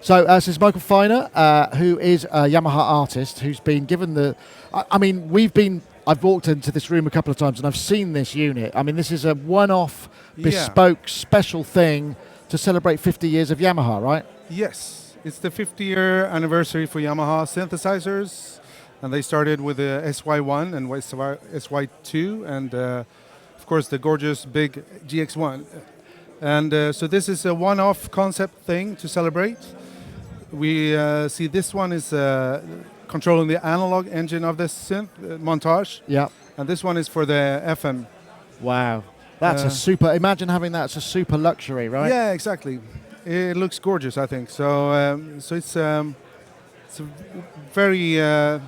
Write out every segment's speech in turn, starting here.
So this is Michael Feiner, who is a Yamaha artist who's been given the... I've walked into this room a couple of times and I've seen this unit. I mean, this is a one-off, bespoke, special thing to celebrate 50 years of Yamaha, right? Yes, it's the 50-year anniversary for Yamaha synthesizers, and they started with the SY1 and SY2, and of course the gorgeous big GX1. And so this is a one-off concept thing to celebrate. We see this one is controlling the analog engine of the synth, Montage. Yeah. And this one is for the FM. Wow. That's a super... Imagine having that as a super luxury, right? Yeah, exactly. It looks gorgeous, I think. So it's a very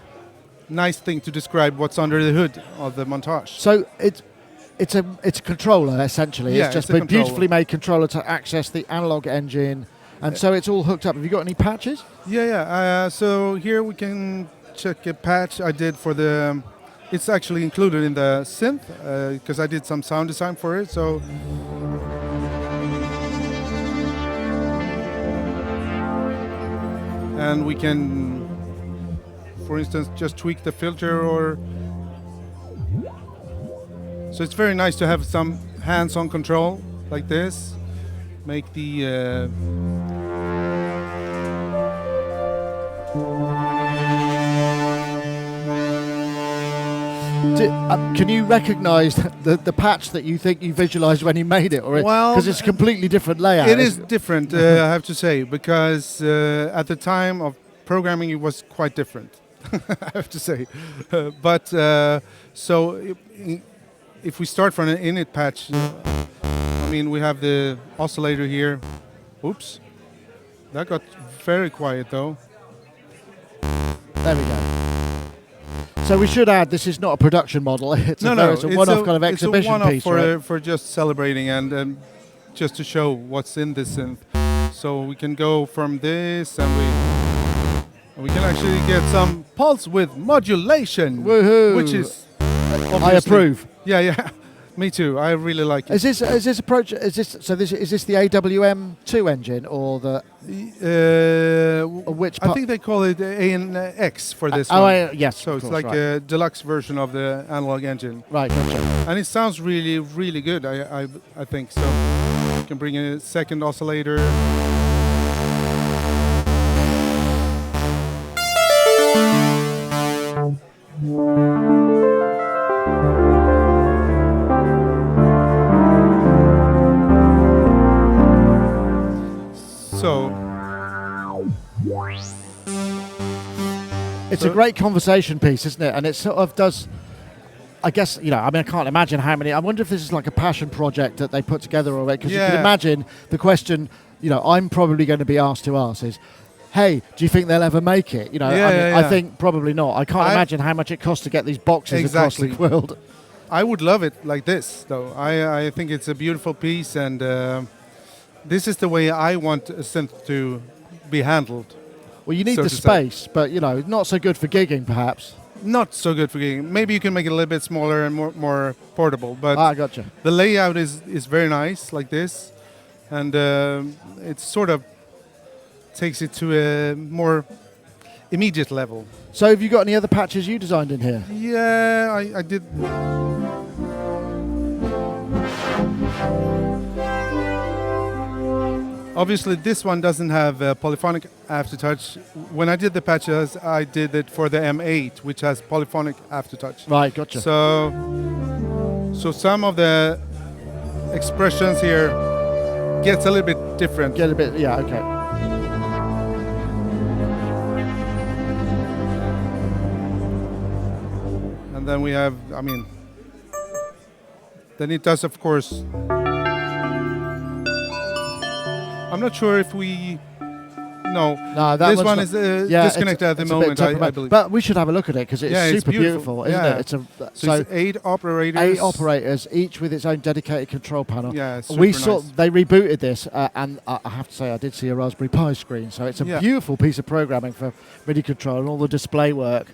nice thing to describe what's under the hood of the Montage. So it's a controller, essentially. Yeah, it's just it's a a beautifully made controller to access the analog engine. And so it's all hooked up. Have you got any patches? Yeah. So here we can check a patch I did for the... It's actually included in the synth, because I did some sound design for it. So and we can, for instance, just tweak the filter, or so it's very nice to have some hands-on control like this. Make the can you recognise the patch that you think you visualised when you made it, or because it's a completely different layout? It is different, I have to say, because at the time of programming it was quite different. I have to say, but so if we start from an init patch, I mean we have the oscillator here. Oops, that got very quiet though. There we go. So we should add, this is not a production model. It's a one-off kind of exhibition piece, right? For just celebrating and just to show what's in this synth. So we can go from this, and we can actually get some pulse width modulation. Woohoo! Which is I approve. Yeah. Me too. I really like it. Is this approach? Is this the AWM2 engine or the? Which? I think they call it ANX for this one. Yes. So it's course, like right. a deluxe version of the analog engine. Right. Gotcha. And it sounds really, really good. I think so. You can bring a second oscillator. It's a great conversation piece, isn't it? And it sort of does, I guess, I can't imagine how many. I wonder if this is like a passion project that they put together already. Because you can imagine the question, I'm probably going to be asked to ask is, hey, do you think they'll ever make it? I think probably not. I can't imagine how much it costs to get these boxes across the world. I would love it like this, though. I think it's a beautiful piece, and this is the way I want a synth to be handled. Well, you need the space, but not so good for gigging, perhaps. Not so good for gigging. Maybe you can make it a little bit smaller and more portable. But gotcha. The layout is very nice, like this, and it sort of takes it to a more immediate level. So, have you got any other patches you designed in here? Yeah, I did. Obviously, this one doesn't have polyphonic aftertouch. When I did the patches, I did it for the M8, which has polyphonic aftertouch. Right, gotcha. So some of the expressions here gets a little bit different. Okay. And then we have, then it does, of course. I'm not sure if we... No, this one is disconnected at the moment, I believe. But we should have a look at it, because it's super beautiful, isn't it? So it's 8 operators. 8 operators, each with its own dedicated control panel. Yeah, it's super nice. They rebooted this, and I have to say, I did see a Raspberry Pi screen, so it's a beautiful piece of programming for MIDI control and all the display work.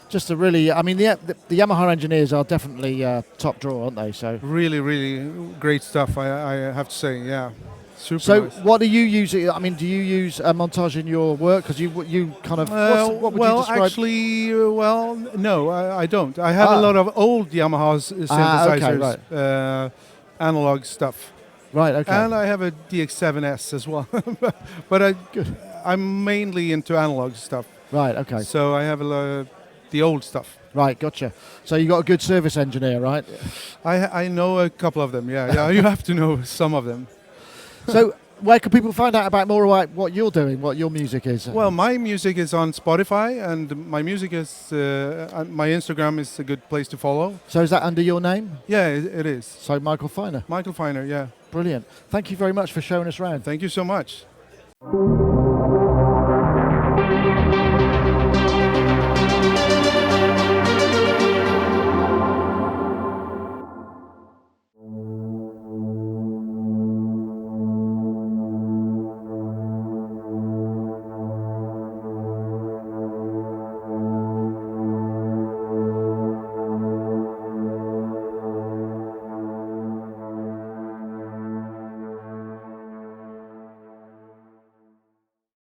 Just a really, the Yamaha engineers are definitely top drawer, aren't they? So really, really great stuff, I have to say, yeah. Super So nice. what do you use? I mean, do you use Montage in your work? Because you kind of what would you describe? Actually, no, I don't. I have a lot of old Yamaha synthesizers, right. Analog stuff, Right. Okay. and I have a DX7S as well. but I'm mainly into analog stuff. Right. Okay. So I have the old stuff. Right. Gotcha. So you got a good service engineer, right? I know a couple of them. Yeah. You have to know some of them. So where can people find out about more about what you're doing, what your music is? Well, my music is on Spotify, and my music is my Instagram is a good place to follow. So is that under your name? Yeah, it is. So Michael Feiner. Michael Feiner, yeah. Brilliant. Thank you very much for showing us around. Thank you so much.